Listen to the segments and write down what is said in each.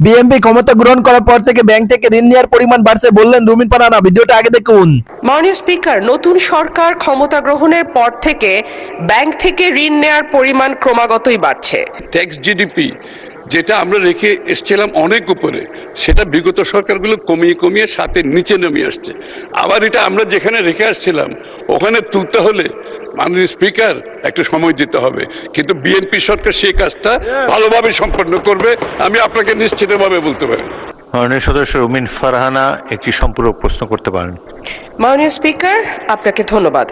BNP ক্ষমতা গ্রহণ করার পর থেকে ব্যাংক থেকে ঋণ নেওয়ার পরিমাণ বাড়ছে বললেন রুমিন ফারহানা। ভিডিওটা আগে দেখুন। মাননীয় স্পিকার, নতুন সরকার ক্ষমতা গ্রহণের পর থেকে ব্যাংক থেকে ঋণ নেওয়ার পরিমাণ ক্রমাগতই বাড়ছে। ট্যাক্স জিডিপি যেটা আমরা রেখে এসেছিলাম অনেক উপরে, সেটা বিগত সরকারগুলো কমিয়ে কমিয়ে সাথে নিচে নেমে আসছে। আবার এটা আমরা যেখানে রেখে আসছিলাম ওখানে তুলতে হলে মাননীয় স্পিকার একটু সময় দিতে হবে, কিন্তু বিএনপি সরকার সেই কাজটা ভালোভাবে সম্পন্ন করবে, আমি আপনাকে নিশ্চিতভাবে বলতে পারি। মাননীয় সদস্য রুমিন ফারহানা একটি সম্পূরক প্রশ্ন করতে পারেন। মাননীয় স্পিকার, আপনাকে ধন্যবাদ।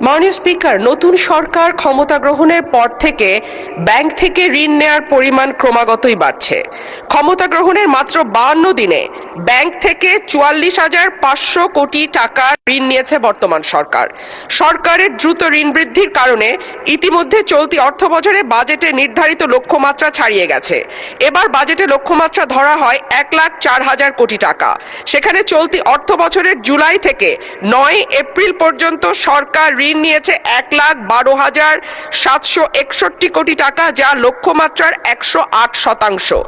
মাননীয় স্পিকার, নতুন সরকার ক্ষমতা গ্রহণের পর থেকে ব্যাংক থেকে ঋণ নেওয়ার পরিমাণ ক্রমাগতই বাড়ছে। ক্ষমতা গ্রহণের মাত্র 52 দিনে ব্যাংক থেকে 44,500 কোটি টাকা ঋণ নিয়েছে বর্তমান সরকার। সরকারের দ্রুত ঋণ বৃদ্ধির কারণে ইতিমধ্যে চলতি অর্থবছরে বাজেটে নির্ধারিত লক্ষ্যমাত্রা ছাড়িয়ে গেছে। এবার বাজেটে লক্ষ্যমাত্রা ধরা হয় 1,04,000 কোটি টাকা। সেখানে চলতি অর্থ বছরের জুলাই থেকে 9 এপ্রিল পর্যন্ত সরকার ঋণ নিয়েছে 1,12,761 কোটি টাকা, যা লক্ষ্যমাত্রার 108%।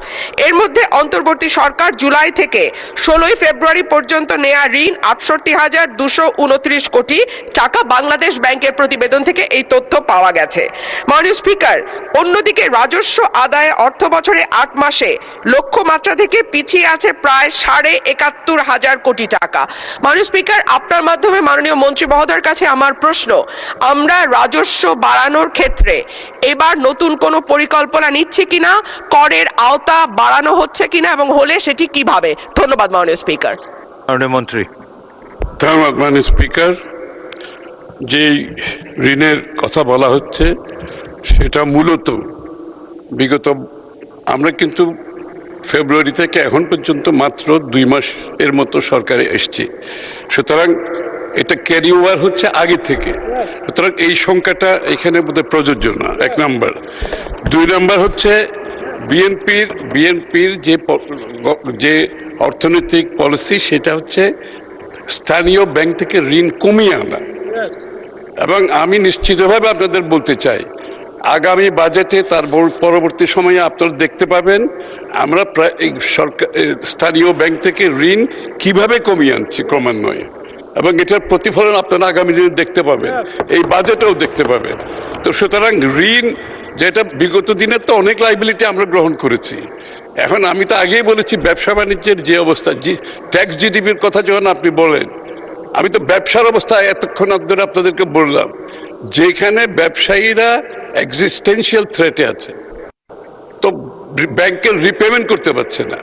এর মধ্যে অন্তর্বর্তী সরকার জুলাই থেকে 16 ফেব্রুয়ারি পর্যন্ত নেয়া ঋণ 68,229 কোটি টাকা। বাংলাদেশ ব্যাংকের প্রতিবেদন থেকে এই তথ্য পাওয়া গেছে। মাননীয় স্পিকার, অন্যদিকে রাজস্ব আদায়ে অর্থ বছরে 8 মাসে লক্ষ্যমাত্রা থেকে পিছিয়ে আছে প্রায় 71,500 কোটি টাকা। মাননীয় স্পিকার, আপনার মাধ্যমে মাননীয় মন্ত্রী মহোদয়ের কাছে আমার প্রশ্ন, আমরা রাজস্ব বাড়ানোর ক্ষেত্রে এবার নতুন কোনো পরিকল্পনা নিচ্ছি কিনা, করের আওতা বাড়ানো হচ্ছে কিনা এবং হলে সেটি কিভাবে? ধন্যবাদ মাননীয় স্পিকার। মাননীয় মন্ত্রী। ধন্যবাদ মাননীয় স্পিকার। যে ঋণের কথা বলা হচ্ছে সেটা মূলত বিগত আমরা কিন্তু ফেব্রুয়ারি থেকে এখন পর্যন্ত মাত্র 2 মাস এর মতো সরকারে এসছে, সুতরাং এটা ক্যারি ওভার হচ্ছে আগে থেকে, সুতরাং এই সংখ্যাটা এখানে বোধহয় প্রযোজ্য না, 1 নাম্বার। 2 নাম্বার হচ্ছে বিএনপির যে অর্থনৈতিক পলিসি সেটা হচ্ছে স্থানীয় ব্যাংক থেকে ঋণ কমিয়ে আনা, এবং আমি নিশ্চিতভাবে আপনাদের বলতে চাই আগামী বাজেটে তার পরবর্তী সময়ে আপনারা দেখতে পাবেন আমরা প্রায় সরকার স্থানীয় ব্যাংক থেকে ঋণ কিভাবে কমিয়ে আনছি ক্রমান্বয়ে, এবং এটার প্রতিফলন আপনারা আগামী দিনে দেখতে পাবেন, এই বাজেটেও দেখতে পাবেন। তো সুতরাং ঋণ যেটা বিগত দিনের তো অনেক লাইবিলিটি আমরা গ্রহণ করেছি, এখন আমি তো আগেই বলেছি ব্যবসা বাণিজ্যের যে অবস্থা, ট্যাক্স জিডিপির কথা যখন আপনি বলেন, আমি তো ব্যবসার অবস্থা এতক্ষণ ধরে আপনাদেরকে বললাম, যেখানে ব্যবসায়ীরা এক্সিস্টেন্সিয়াল থ্রেটে আছে, তো ব্যাংকের রিপেমেন্ট করতে পারছে না।